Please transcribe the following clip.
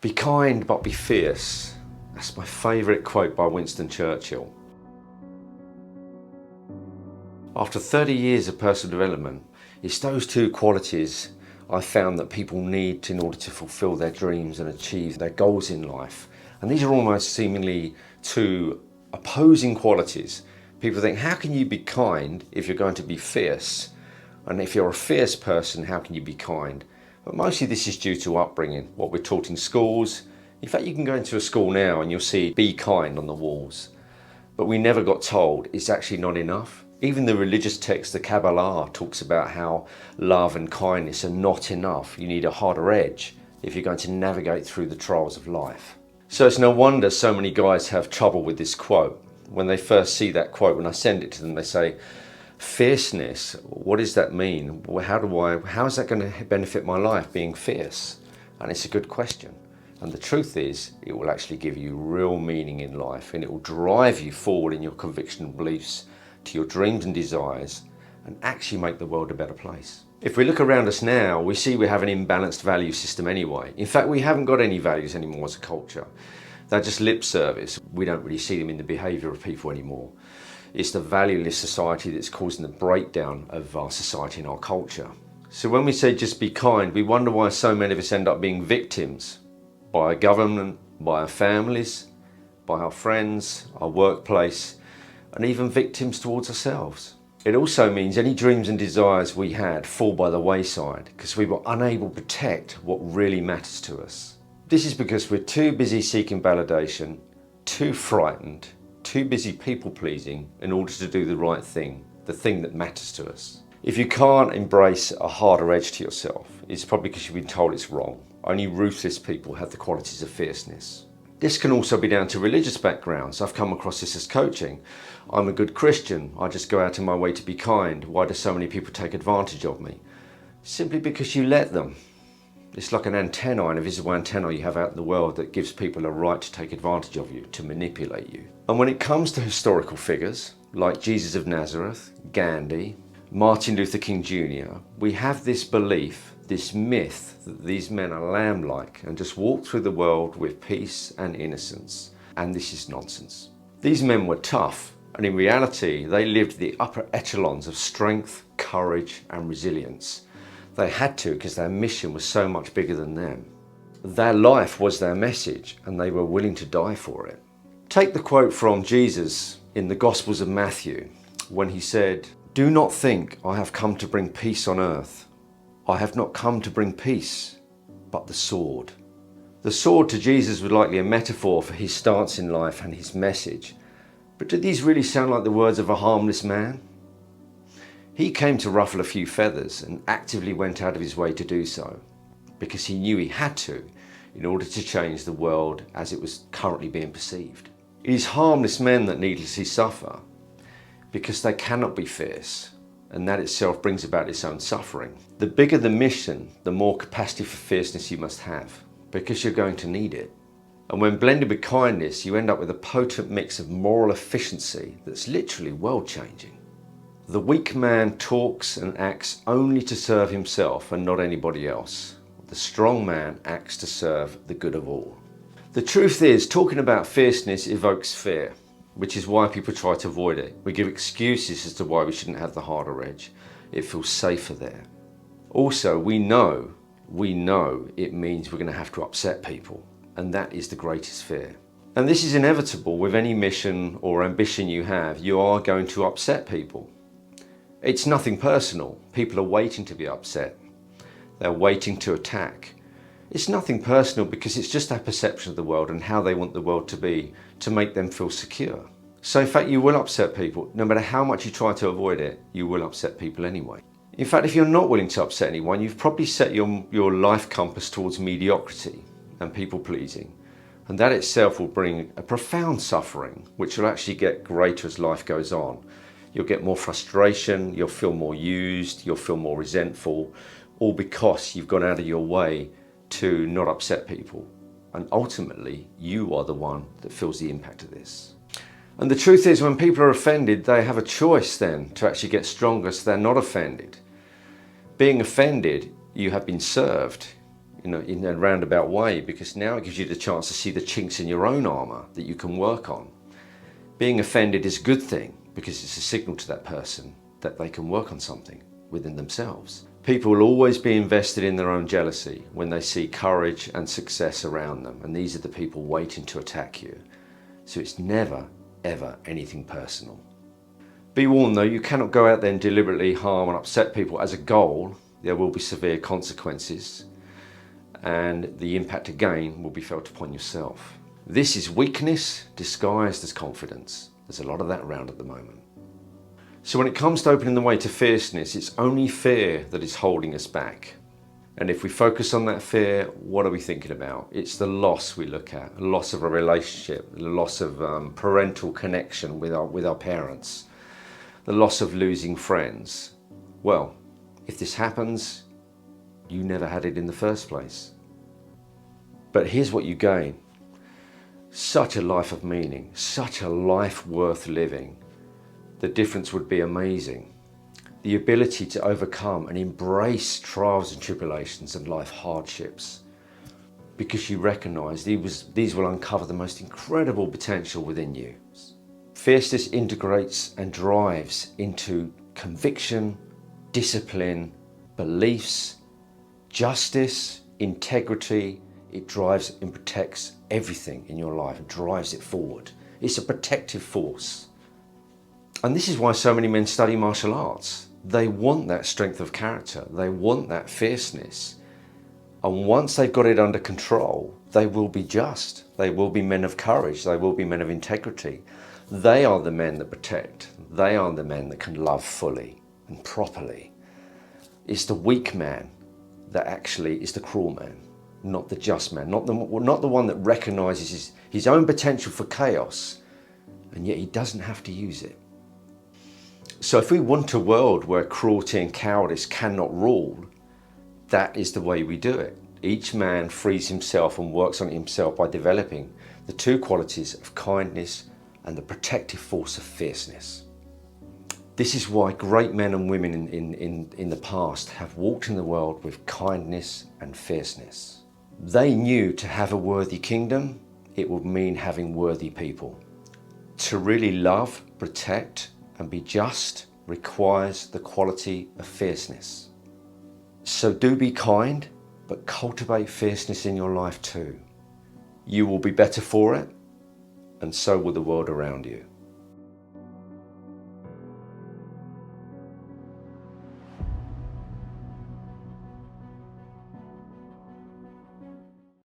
Be kind but be fierce. That's my favourite quote by Winston Churchill. After 30 years of personal development, it's those two qualities I found that people need in order to fulfil their dreams and achieve their goals in life. And these are almost seemingly two opposing qualities. People think, how can you be kind if you're going to be fierce? And if you're a fierce person, how can you be kind? But mostly this is due to upbringing, what we're taught in schools. In fact, you can go into a school now and you'll see be kind on the walls. But we never got told it's actually not enough. Even the religious text, the Kabbalah, talks about how love and kindness are not enough. You need a harder edge if you're going to navigate through the trials of life. So it's no wonder so many guys have trouble with this quote. When they first see that quote, when I send it to them, they say, fierceness, what does that mean? How is that going to benefit my life, being fierce? And it's a good question. And the truth is, it will actually give you real meaning in life, and it will drive you forward in your conviction and beliefs to your dreams and desires, and actually make the world a better place. If we look around us now, we see we have an imbalanced value system anyway. In fact, we haven't got any values anymore as a culture. They're just lip service. We don't really see them in the behaviour of people anymore. It's the valueless society that's causing the breakdown of our society and our culture. So when we say just be kind, we wonder why so many of us end up being victims by our government, by our families, by our friends, our workplace, and even victims towards ourselves. It also means any dreams and desires we had fall by the wayside because we were unable to protect what really matters to us. This is because we're too busy seeking validation, too frightened, too busy people pleasing in order to do the right thing, the thing that matters to us. If you can't embrace a harder edge to yourself, it's probably because you've been told it's wrong. Only ruthless people have the qualities of fierceness. This can also be down to religious backgrounds. I've come across this as coaching. I'm a good Christian. I just go out of my way to be kind. Why do so many people take advantage of me? Simply because you let them. It's like an antenna, an invisible antenna you have out in the world that gives people a right to take advantage of you, to manipulate you. And when it comes to historical figures, like Jesus of Nazareth, Gandhi, Martin Luther King Jr., we have this belief, this myth that these men are lamb-like and just walk through the world with peace and innocence. And this is nonsense. These men were tough, and in reality, they lived the upper echelons of strength, courage, and resilience. They had to because their mission was so much bigger than them. Their life was their message, and they were willing to die for it. Take the quote from Jesus in the Gospels of Matthew, when he said, "Do not think I have come to bring peace on earth. I have not come to bring peace, but the sword." The sword to Jesus was likely a metaphor for his stance in life and his message. But do these really sound like the words of a harmless man? He came to ruffle a few feathers and actively went out of his way to do so, because he knew he had to in order to change the world as it was currently being perceived. It is harmless men that needlessly suffer because they cannot be fierce, and that itself brings about its own suffering. The bigger the mission, the more capacity for fierceness you must have, because you're going to need it. And when blended with kindness, you end up with a potent mix of moral efficiency that's literally world-changing. The weak man talks and acts only to serve himself and not anybody else. The strong man acts to serve the good of all. The truth is, talking about fierceness evokes fear, which is why people try to avoid it. We give excuses as to why we shouldn't have the harder edge. It feels safer there. Also, we know it means we're going to have to upset people, and that is the greatest fear. And this is inevitable with any mission or ambition you have. You are going to upset people. It's nothing personal. People are waiting to be upset. They're waiting to attack. It's nothing personal because it's just their perception of the world and how they want the world to be to make them feel secure. So in fact, you will upset people. No matter how much you try to avoid it, you will upset people anyway. In fact, if you're not willing to upset anyone, you've probably set your life compass towards mediocrity and people pleasing. And that itself will bring a profound suffering, which will actually get greater as life goes on. You'll get more frustration, you'll feel more used, you'll feel more resentful, all because you've gone out of your way to not upset people. And ultimately, you are the one that feels the impact of this. And the truth is, when people are offended, they have a choice then to actually get stronger so they're not offended. Being offended, you have been served. in a roundabout way, because now it gives you the chance to see the chinks in your own armour that you can work on. Being offended is a good thing because it's a signal to that person that they can work on something within themselves. People will always be invested in their own jealousy when they see courage and success around them, and these are the people waiting to attack you. So it's never, ever anything personal. Be warned though, you cannot go out there and deliberately harm and upset people as a goal. There will be severe consequences, and the impact again will be felt upon yourself. This is weakness disguised as confidence. There's a lot of that around at the moment. So when it comes to opening the way to fierceness, it's only fear that is holding us back. And if we focus on that fear, what are we thinking about? It's the loss we look at, the loss of a relationship, the loss of parental connection with our parents, the loss of losing friends. Well, if this happens, you never had it in the first place. But here's what you gain. Such a life of meaning, such a life worth living. The difference would be amazing. The ability to overcome and embrace trials and tribulations and life hardships, because you recognise these will uncover the most incredible potential within you. Fierceness integrates and drives into conviction, discipline, beliefs, justice, integrity. It drives and protects everything in your life and drives it forward. It's a protective force. And this is why so many men study martial arts. They want that strength of character. They want that fierceness. And once they've got it under control, they will be just. They will be men of courage. They will be men of integrity. They are the men that protect. They are the men that can love fully and properly. It's the weak man that actually is the cruel man, not the just man, not the one that recognises his own potential for chaos, and yet he doesn't have to use it. So if we want a world where cruelty and cowardice cannot rule, that is the way we do it. Each man frees himself and works on himself by developing the two qualities of kindness and the protective force of fierceness. This is why great men and women in the past have walked in the world with kindness and fierceness. They knew to have a worthy kingdom, it would mean having worthy people. To really love, protect, and be just requires the quality of fierceness. So do be kind, but cultivate fierceness in your life too. You will be better for it, and so will the world around you.